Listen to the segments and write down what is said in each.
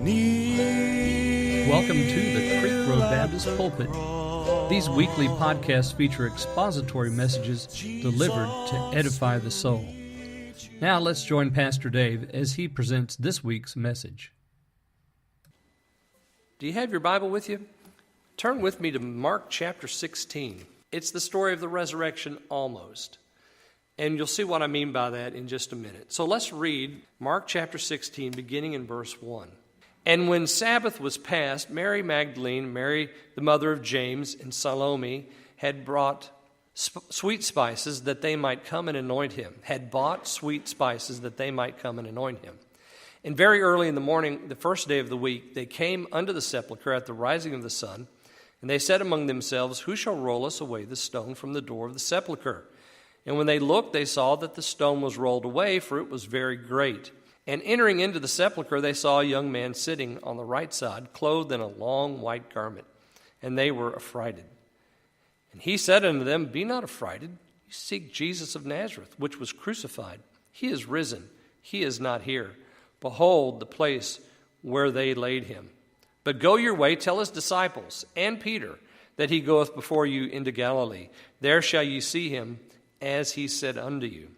Welcome to the Creek Road Baptist Pulpit. These weekly podcasts feature expository messages delivered to edify the soul. Now let's join Pastor Dave as he presents this week's message. Do you have your Bible with you? Turn with me to Mark chapter 16. It's the story of the resurrection almost. And you'll see what I mean by that in just a minute. So let's read Mark chapter 16, beginning in verse 1. And when Sabbath was past, Mary Magdalene, Mary the mother of James, and Salome had brought sweet spices that they might come and anoint him. Had bought sweet spices that they might come and anoint him. And very early in the morning, the first day of the week, they came unto the sepulchre at the rising of the sun. And they said among themselves, Who shall roll us away the stone from the door of the sepulchre? And when they looked, they saw that the stone was rolled away, for it was very great. And entering into the sepulchre, they saw a young man sitting on the right side, clothed in a long white garment. And they were affrighted. And he said unto them, Be not affrighted. You seek Jesus of Nazareth, which was crucified. He is risen. He is not here. Behold the place where they laid him. But go your way, tell his disciples and Peter that he goeth before you into Galilee. There shall ye see him, as he said unto you.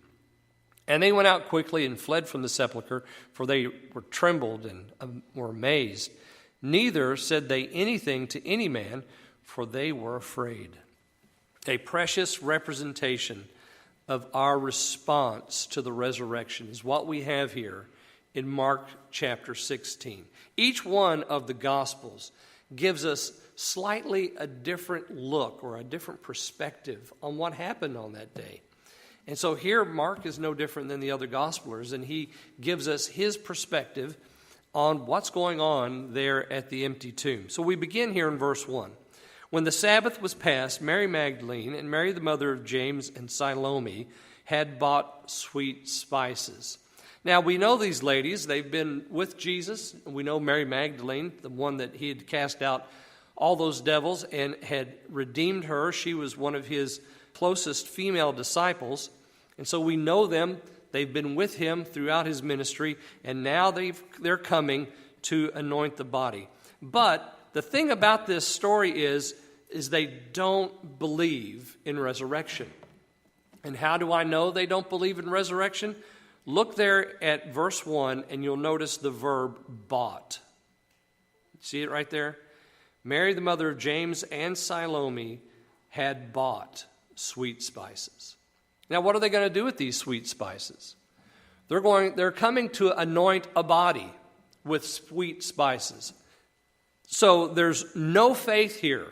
And they went out quickly and fled from the sepulchre, for they were trembled and were amazed. Neither said they anything to any man, for they were afraid. A precious representation of our response to the resurrection is what we have here in Mark chapter 16. Each one of the Gospels gives us slightly a different look or a different perspective on what happened on that day. And so here Mark is no different than the other Gospelers, and he gives us his perspective on what's going on there at the empty tomb. So we begin here in verse 1. When the Sabbath was past, Mary Magdalene and Mary the mother of James and Salome had bought sweet spices. Now we know these ladies, they've been with Jesus. We know Mary Magdalene, the one that he had cast out all those devils and had redeemed her. She was one of his closest female disciples. And so we know them. They've been with him throughout his ministry, and now they're coming to anoint the body. But the thing about this story is they don't believe in resurrection. And how do I know they don't believe in resurrection? Look there at verse 1, and you'll notice the verb bought. See it right there? Mary, the mother of James and Salome, had bought sweet spices. Now, what are they going to do with these sweet spices? They're coming to anoint a body with sweet spices. So there's no faith here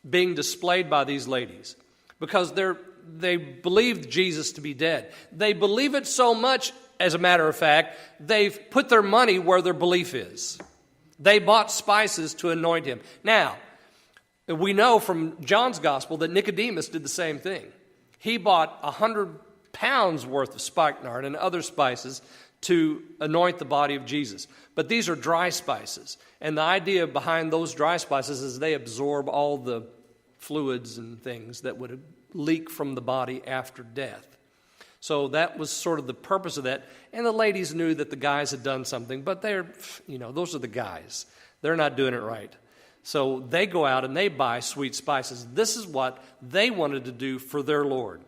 being displayed by these ladies because they believed Jesus to be dead. They believe it so much, as a matter of fact, they've put their money where their belief is. They bought spices to anoint him. Now, we know from John's gospel that Nicodemus did the same thing. He bought 100 pounds worth of spikenard and other spices to anoint the body of Jesus. But these are dry spices. And the idea behind those dry spices is they absorb all the fluids and things that would leak from the body after death. So that was sort of the purpose of that. And the ladies knew that the guys had done something, but those are the guys. They're not doing it right. So they go out and they buy sweet spices. This is what they wanted to do for their Lord.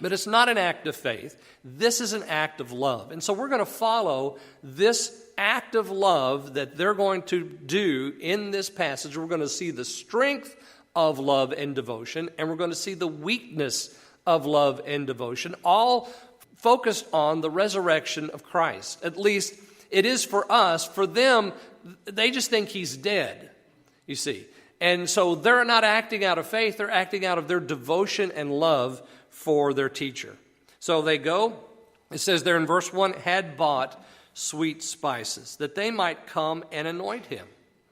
But it's not an act of faith. This is an act of love. And so we're going to follow this act of love that they're going to do in this passage. We're going to see the strength of love and devotion, and we're going to see the weakness of love and devotion, all focused on the resurrection of Christ. At least it is for us. For them, they just think he's dead, you see. And so they're not acting out of faith. They're acting out of their devotion and love for their teacher. So they go, it says there in verse 1, had bought sweet spices, that they might come and anoint him.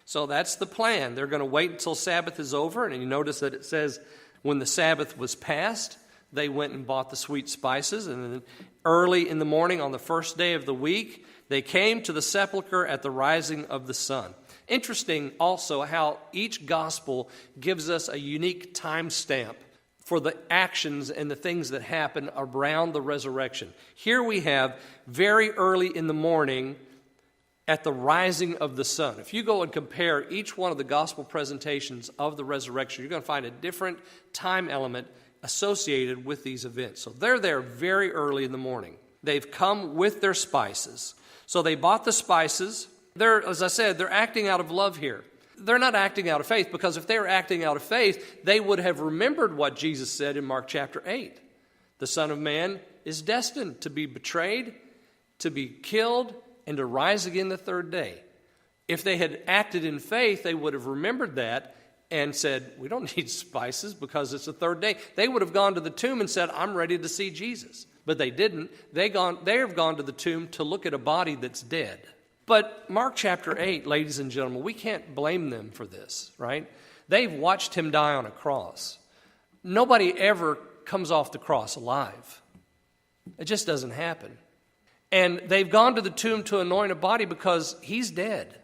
So that's the plan. They're going to wait until Sabbath is over. And you notice that it says when the Sabbath was past, they went and bought the sweet spices. And then early in the morning on the first day of the week, they came to the sepulchre at the rising of the sun. Interesting also how each gospel gives us a unique time stamp for the actions and the things that happen around the resurrection. Here we have very early in the morning, at the rising of the sun. If you go and compare each one of the gospel presentations of the resurrection, you're going to find a different time element associated with these events. So they're there very early in the morning. They've come with their spices. So they bought the spices. As I said, they're acting out of love here. They're not acting out of faith, because if they were acting out of faith, they would have remembered what Jesus said in Mark chapter 8. The Son of Man is destined to be betrayed, to be killed, and to rise again the third day. If they had acted in faith, they would have remembered that and said, we don't need spices because it's the third day. They would have gone to the tomb and said, I'm ready to see Jesus. But they didn't. They have gone to the tomb to look at a body that's dead. But Mark chapter 8, ladies and gentlemen, we can't blame them for this, right? They've watched him die on a cross. Nobody ever comes off the cross alive. It just doesn't happen. And they've gone to the tomb to anoint a body because he's dead.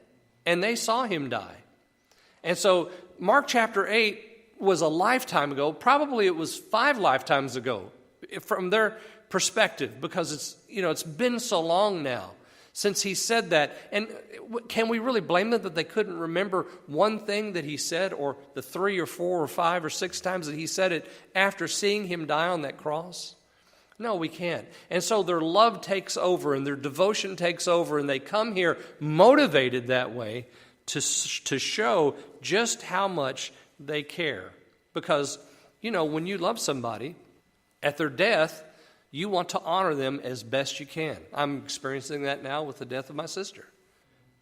And they saw him die. And so Mark chapter 8 was a lifetime ago. Probably it was 5 lifetimes ago from their perspective, because it's been so long now since he said that. And can we really blame them that they couldn't remember one thing that he said, or the 3 or 4 or 5 or 6 times that he said it after seeing him die on that cross? No, we can't. And so their love takes over and their devotion takes over, and they come here motivated that way to show just how much they care. Because, when you love somebody, at their death, you want to honor them as best you can. I'm experiencing that now with the death of my sister.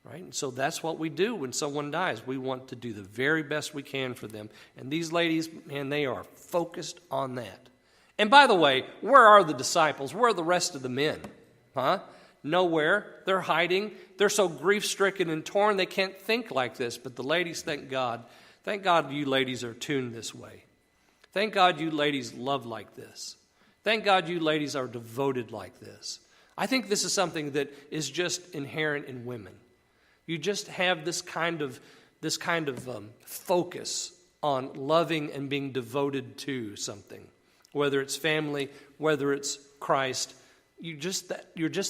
Right? And so that's what we do when someone dies. We want to do the very best we can for them. And these ladies, man, they are focused on that. And by the way, where are the disciples? Where are the rest of the men? Nowhere. They're hiding. They're so grief-stricken and torn they can't think like this. But the ladies, thank God. Thank God you ladies are tuned this way. Thank God you ladies love like this. Thank God you ladies are devoted like this. I think this is something that is just inherent in women. You just have this kind of focus on loving and being devoted to something. Whether it's family, whether it's Christ, you're just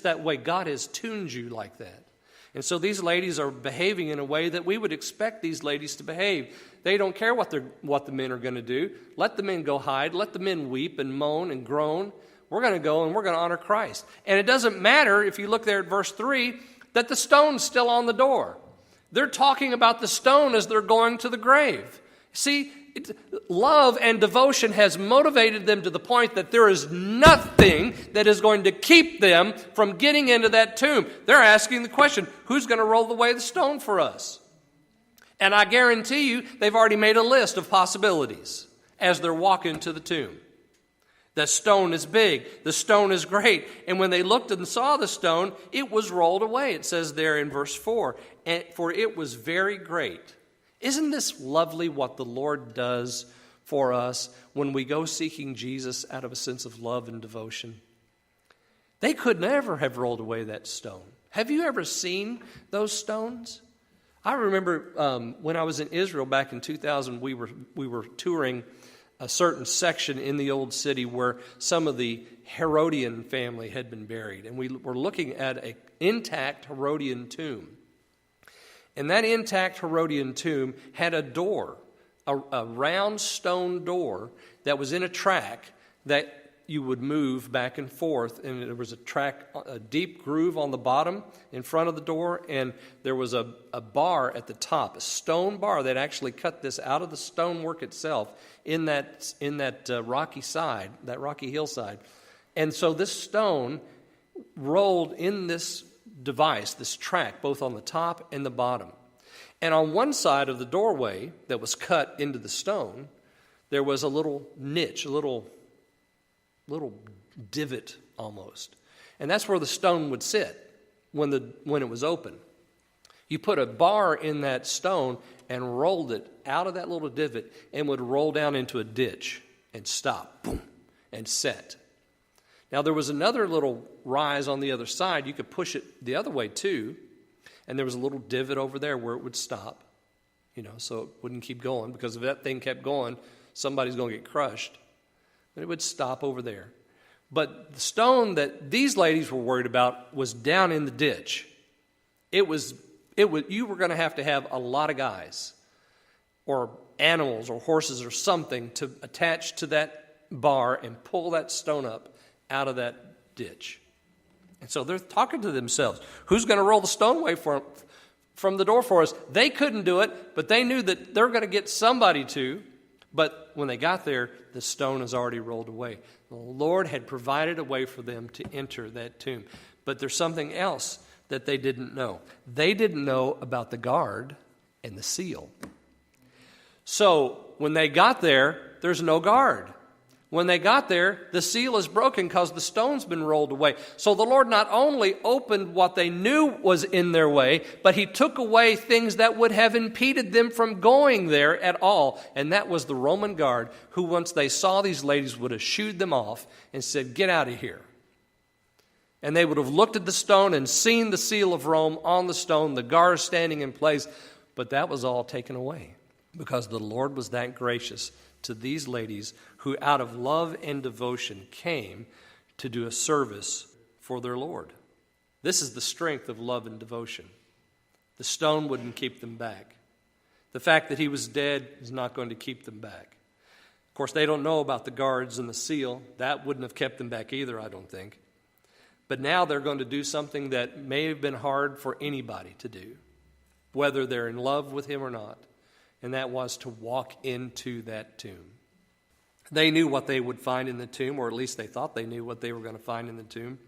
that way. God has tuned you like that. And so these ladies are behaving in a way that we would expect these ladies to behave. They don't care what the men are going to do. Let the men go hide. Let the men weep and moan and groan. We're going to go and we're going to honor Christ. And it doesn't matter, if you look there at verse 3, that the stone's still on the door. They're talking about the stone as they're going to the grave. See, love and devotion has motivated them to the point that there is nothing that is going to keep them from getting into that tomb. They're asking the question, who's going to roll away the stone for us? And I guarantee you, they've already made a list of possibilities as they're walking to the tomb. The stone is big. The stone is great. And when they looked and saw the stone, it was rolled away. It says there in verse 4, for it was very great. Isn't this lovely what the Lord does for us when we go seeking Jesus out of a sense of love and devotion? They could never have rolled away that stone. Have you ever seen those stones? I remember when I was in Israel back in 2000, we were touring a certain section in the old city where some of the Herodian family had been buried. And we were looking at an intact Herodian tomb. And that intact Herodian tomb had a door, a round stone door that was in a track that you would move back and forth. And there was a deep groove on the bottom in front of the door. And there was a bar at the top, a stone bar that actually cut this out of the stonework itself in that rocky side, that rocky hillside. And so this stone rolled in this device, this track, both on the top and the bottom. And on one side of the doorway that was cut into the stone, there was a little niche, a little divot almost. And that's where the stone would sit when it was open. You put a bar in that stone and rolled it out of that little divot and would roll down into a ditch and stop, boom, and set. Now, there was another little rise on the other side. You could push it the other way, too. And there was a little divot over there where it would stop, so it wouldn't keep going. Because if that thing kept going, somebody's going to get crushed. But it would stop over there. But the stone that these ladies were worried about was down in the ditch. you were going to have a lot of guys or animals or horses or something to attach to that bar and pull that stone up out of that ditch. And so they're talking to themselves. Who's going to roll the stone away from the door for us? They couldn't do it, but they knew that they're going to get somebody to. But when they got there, the stone has already rolled away. The Lord had provided a way for them to enter that tomb. But there's something else that they didn't know. They didn't know about the guard and the seal. So when they got there, there's no guard. When they got there, the seal is broken because the stone's been rolled away. So the Lord not only opened what they knew was in their way, but He took away things that would have impeded them from going there at all. And that was the Roman guard, who once they saw these ladies would have shooed them off and said, "Get out of here." And they would have looked at the stone and seen the seal of Rome on the stone, the guard standing in place. But that was all taken away because the Lord was that gracious to these ladies who out of love and devotion came to do a service for their Lord. This is the strength of love and devotion. The stone wouldn't keep them back. The fact that He was dead is not going to keep them back. Of course, they don't know about the guards and the seal. That wouldn't have kept them back either, I don't think. But now they're going to do something that may have been hard for anybody to do, whether they're in love with Him or not. And that was to walk into that tomb. They knew what they would find in the tomb, or at least they thought they knew what they were going to find in the tomb.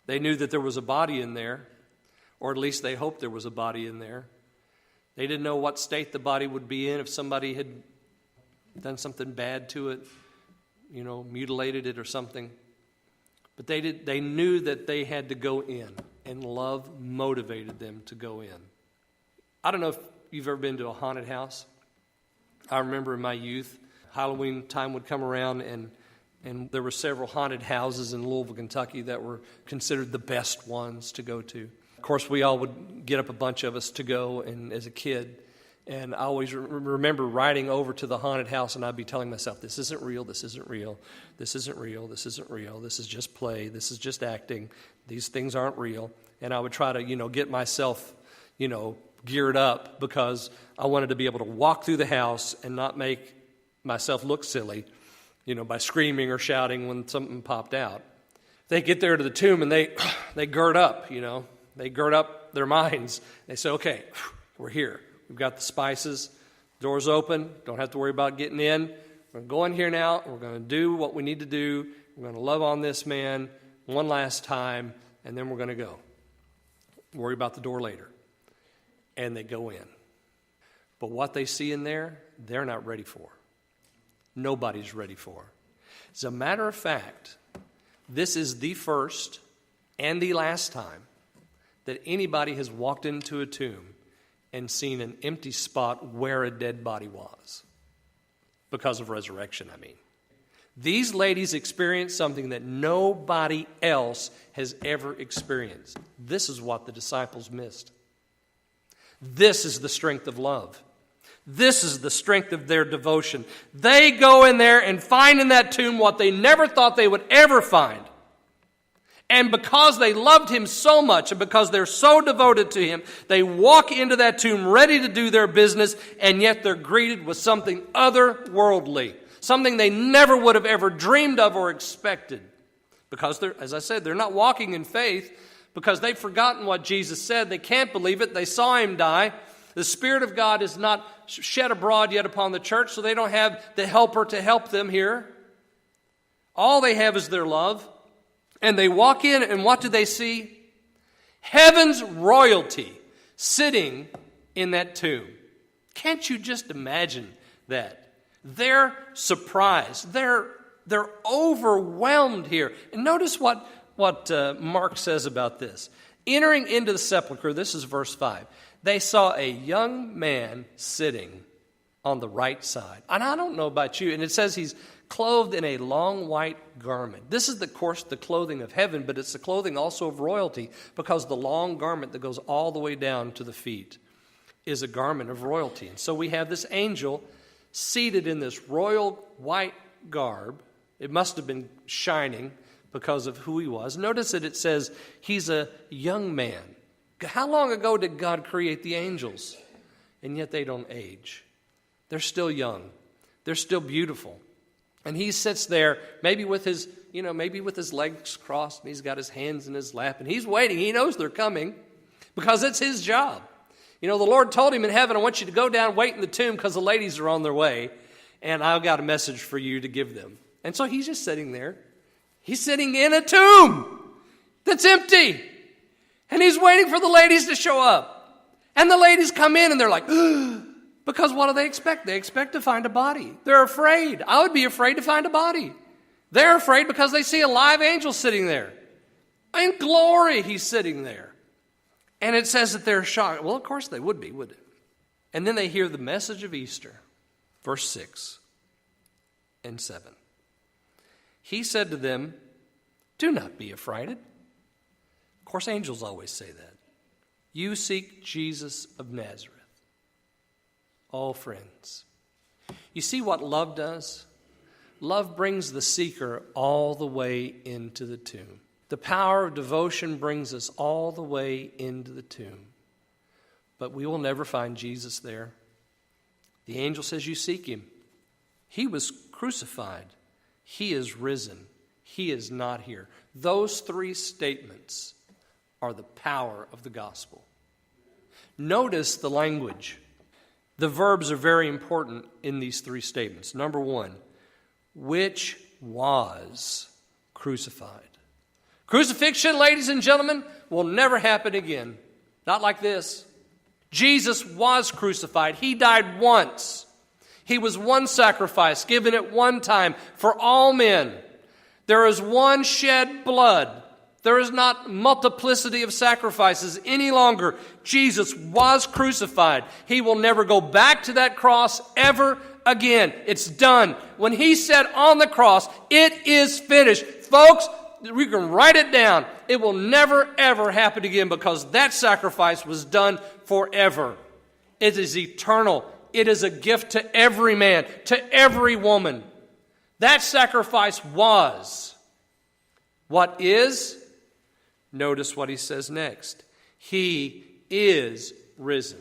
They knew that there was a body in there, or at least they hoped there was a body in there. They didn't know what state the body would be in if somebody had done something bad to it, mutilated it or something. But they knew that they had to go in, and love motivated them to go in. I don't know if you've ever been to a haunted house. I remember in my youth, Halloween time would come around, and there were several haunted houses in Louisville, Kentucky that were considered the best ones to go to. Of course, we all would get up a bunch of us to go, and as a kid, and I always remember riding over to the haunted house, and I'd be telling myself, this isn't real, this isn't real, this isn't real, this isn't real, this is just play, this is just acting, these things aren't real. And I would try to, get myself, geared up because I wanted to be able to walk through the house and not make myself look silly, by screaming or shouting when something popped out. They get there to the tomb and they gird up, they gird up their minds. They say, okay, we're here. We've got the spices, doors open, don't have to worry about getting in. We're going to go in here now, and we're going to do what we need to do. We're going to love on this man one last time, and then we're going to go. Worry about the door later. And they go in. But what they see in there, they're not ready for. Nobody's ready for. As a matter of fact, this is the first and the last time that anybody has walked into a tomb and seen an empty spot where a dead body was. Because of resurrection, I mean. These ladies experienced something that nobody else has ever experienced. This is what the disciples missed. This is the strength of love. This is the strength of their devotion. They go in there and find in that tomb what they never thought they would ever find. And because they loved Him so much, and because they're so devoted to Him, they walk into that tomb ready to do their business, and yet they're greeted with something otherworldly, something they never would have ever dreamed of or expected. Because, as I said, they're not walking in faith because they've forgotten what Jesus said. They can't believe it. They saw Him die. The Spirit of God is not shed abroad yet upon the church, so they don't have the helper to help them here. All they have is their love. And they walk in, and what do they see? Heaven's royalty sitting in that tomb. Can't you just imagine that? They're surprised. They're overwhelmed here. And notice what Mark says about this. Entering into the sepulchre, this is verse 5. They saw a young man sitting on the right side. And I don't know about you, and it says he's clothed in a long white garment. This is, of course, the clothing of heaven, but it's the clothing also of royalty, because the long garment that goes all the way down to the feet is a garment of royalty. And so we have this angel seated in this royal white garb. It must have been shining because of who he was. Notice that it says he's a young man. How long ago did God create the angels? And yet they don't age. They're still young. They're still beautiful. And he sits there, maybe with his legs crossed, and he's got his hands in his lap, and he's waiting. He knows they're coming because it's his job. The Lord told him in heaven, I want you to go down, wait in the tomb because the ladies are on their way, and I've got a message for you to give them. And so he's just sitting there. He's sitting in a tomb that's empty. And he's waiting for the ladies to show up. And the ladies come in and they're like, because what do they expect? They expect to find a body. They're afraid. I would be afraid to find a body. They're afraid because they see a live angel sitting there. In glory, he's sitting there. And it says that they're shocked. Well, of course they would be, wouldn't it? And then they hear the message of Easter, verse 6 and 7. He said to them, do not be affrighted. Of course, angels always say that. You seek Jesus of Nazareth. Oh, friends, you see what love does? Love brings the seeker all the way into the tomb. The power of devotion brings us all the way into the tomb. But we will never find Jesus there. The angel says you seek him. He was crucified. He is risen. He is not here. Those three statements are the power of the gospel. Notice the language. The verbs are very important in these three statements. Number one, which was crucified. Crucifixion, ladies and gentlemen, will never happen again. Not like this. Jesus was crucified. He died once. He was one sacrifice given at one time for all men. There is one shed blood. There is not multiplicity of sacrifices any longer. Jesus was crucified. He will never go back to that cross ever again. It's done. When he said on the cross, it is finished. Folks, we can write it down. It will never, ever happen again because that sacrifice was done forever. It is eternal. It is a gift to every man, to every woman. That sacrifice was. What is? Notice what he says next. He is risen.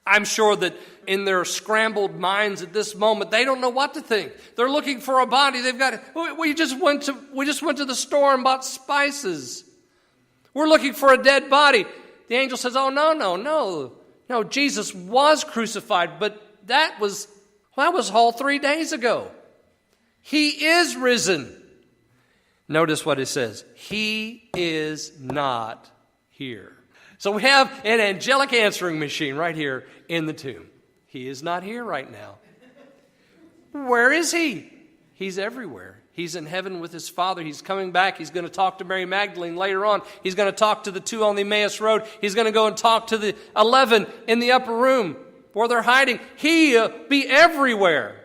I'm sure that in their scrambled minds at this moment, they don't know what to think. They're looking for a body. We just went to the store and bought spices. We're looking for a dead body. The angel says, oh, no, Jesus was crucified, but that was whole 3 days ago. He is risen. Notice what it says. He is not here. So we have an angelic answering machine right here in the tomb. He is not here right now. Where is he? He's everywhere. He's in heaven with his Father. He's coming back. He's going to talk to Mary Magdalene later on. He's going to talk to the 2 on the Emmaus Road. He's going to go and talk to the 11 in the upper room where they're hiding. He'll be everywhere.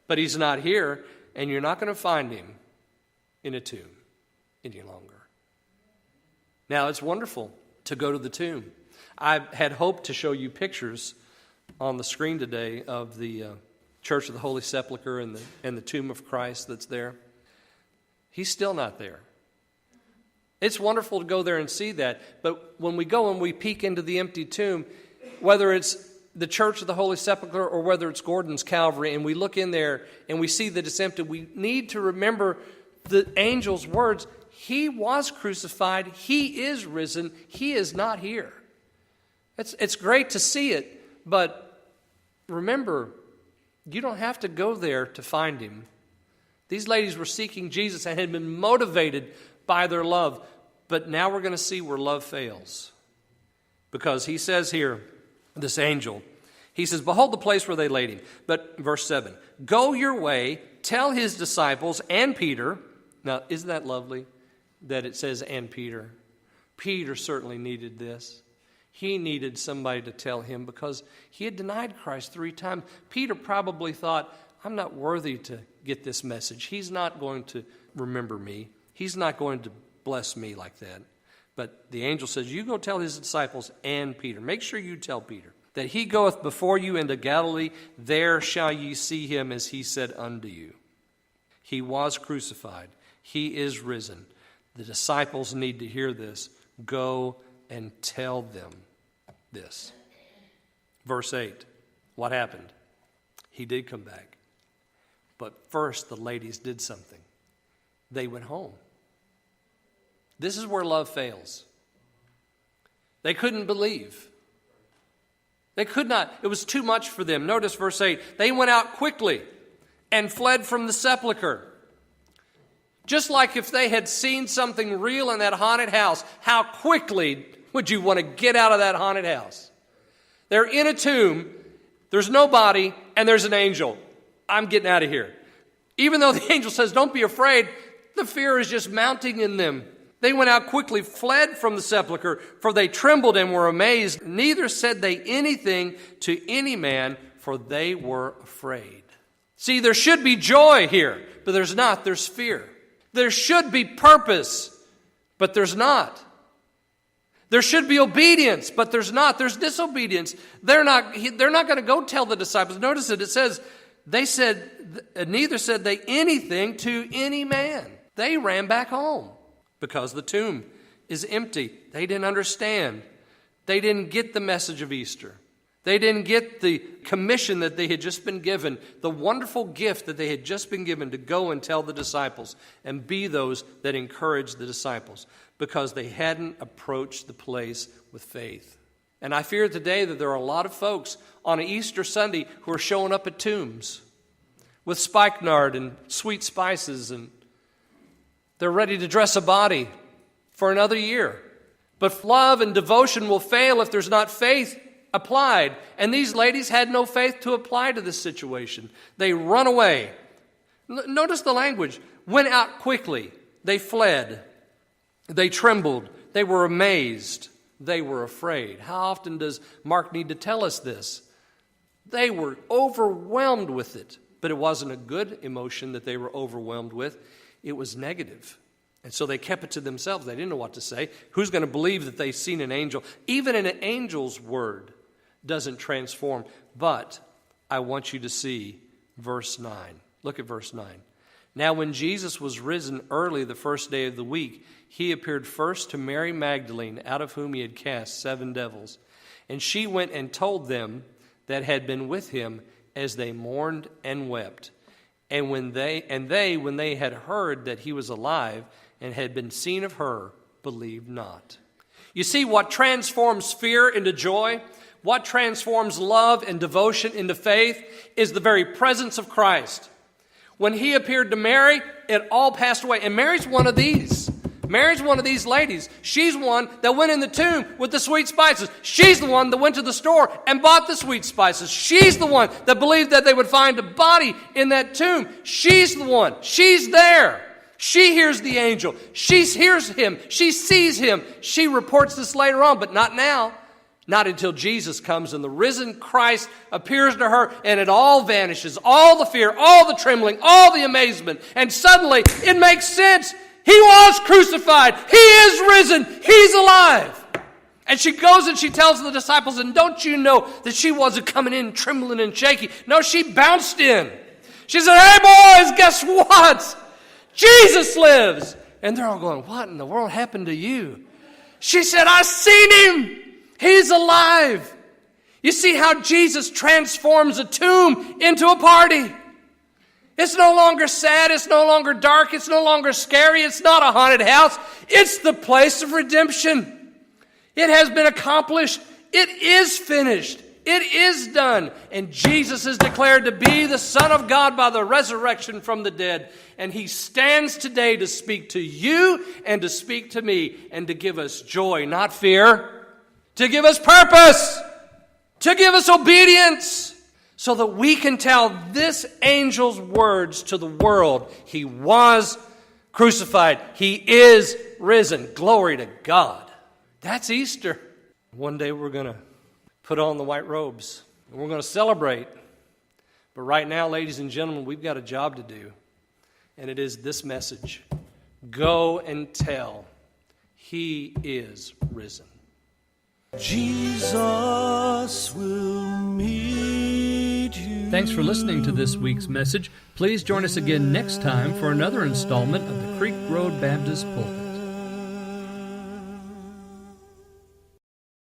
But he's not here, and you're not going to find him in a tomb any longer. Now, it's wonderful to go to the tomb. I had hoped to show you pictures on the screen today of the Church of the Holy Sepulchre and the tomb of Christ that's there. He's still not there. It's wonderful to go there and see that, but when we go and we peek into the empty tomb, whether it's the Church of the Holy Sepulchre or whether it's Gordon's Calvary, and we look in there and we see that it's empty, we need to remember the angel's words. He was crucified. He is risen. He is not here. It's great to see it, but remember, you don't have to go there to find him. These ladies were seeking Jesus and had been motivated by their love, but now we're going to see where love fails. Because he says here, this angel, he says, behold the place where they laid him. But verse 7, go your way, tell his disciples and Peter. Now, isn't that lovely that it says and Peter? Peter certainly needed this. He needed somebody to tell him because he had denied Christ 3 times. Peter probably thought, I'm not worthy to get this message. He's not going to remember me. He's not going to bless me like that. But the angel says, you go tell his disciples and Peter. Make sure you tell Peter that he goeth before you into Galilee. There shall ye see him as he said unto you. He was crucified. He is risen. The disciples need to hear this. Go and tell them this. Verse 8, what happened? He did come back. But first, the ladies did something. They went home. This is where love fails. They couldn't believe. They could not. It was too much for them. Notice verse 8. They went out quickly and fled from the sepulcher. Just like if they had seen something real in that haunted house, how quickly would you want to get out of that haunted house? They're in a tomb, there's no body, and there's an angel. I'm getting out of here. Even though the angel says, don't be afraid, the fear is just mounting in them. They went out quickly, fled from the sepulchre, for they trembled and were amazed. Neither said they anything to any man, for they were afraid. See, there should be joy here, but there's not. There's fear. There should be purpose, but there's not. There should be obedience, but there's not. There's disobedience. They're not going to go tell the disciples. Notice it says, neither said they anything to any man. They ran back home because the tomb is empty. They didn't understand. They didn't get the message of Easter. They didn't get the commission that they had just been given, the wonderful gift that they had just been given to go and tell the disciples and be those that encourage the disciples, because they hadn't approached the place with faith. And I fear today that there are a lot of folks on Easter Sunday who are showing up at tombs with spikenard and sweet spices, and they're ready to dress a body for another year. But love and devotion will fail if there's not faith applied. And these ladies had no faith to apply to this situation. They run away. Notice the language. Went out quickly. They fled. They trembled. They were amazed. They were afraid. How often does Mark need to tell us this? They were overwhelmed with it. But it wasn't a good emotion that they were overwhelmed with. It was negative. And so they kept it to themselves. They didn't know what to say. Who's going to believe that they've seen an angel? Even an angel's word doesn't transform. But I want you to see verse 9. Look at verse 9. Now when Jesus was risen early the first day of the week, he appeared first to Mary Magdalene, out of whom he had cast 7 devils. And she went and told them that had been with him, as they mourned and wept. And when they had heard that he was alive and had been seen of her, believed not. You see, what transforms fear into joy, what transforms love and devotion into faith, is the very presence of Christ. When he appeared to Mary, it all passed away. And Mary's one of these. Mary's one of these ladies. She's one that went in the tomb with the sweet spices. She's the one that went to the store and bought the sweet spices. She's the one that believed that they would find a body in that tomb. She's the one. She's there. She hears the angel. She hears him. She sees him. She reports this later on, but not now. Not until Jesus comes and the risen Christ appears to her, and it all vanishes. All the fear, all the trembling, all the amazement. And suddenly it makes sense. He was crucified. He is risen. He's alive. And she goes and she tells the disciples, and don't you know that she wasn't coming in trembling and shaky? No, she bounced in. She said, hey boys, guess what? Jesus lives. And they're all going, what in the world happened to you? She said, I've seen him. He's alive. You see how Jesus transforms a tomb into a party. It's no longer sad. It's no longer dark. It's no longer scary. It's not a haunted house. It's the place of redemption. It has been accomplished. It is finished. It is done. And Jesus is declared to be the Son of God by the resurrection from the dead. And he stands today to speak to you and to speak to me and to give us joy, not fear. To give us purpose, to give us obedience, so that we can tell this angel's words to the world. He was crucified. He is risen. Glory to God. That's Easter. One day we're going to put on the white robes and we're going to celebrate. But right now, ladies and gentlemen, we've got a job to do. And it is this message. Go and tell, he is risen. Jesus will meet you. Thanks for listening to this week's message. Please join us again next time for another installment of the Creek Road Baptist Pulpit.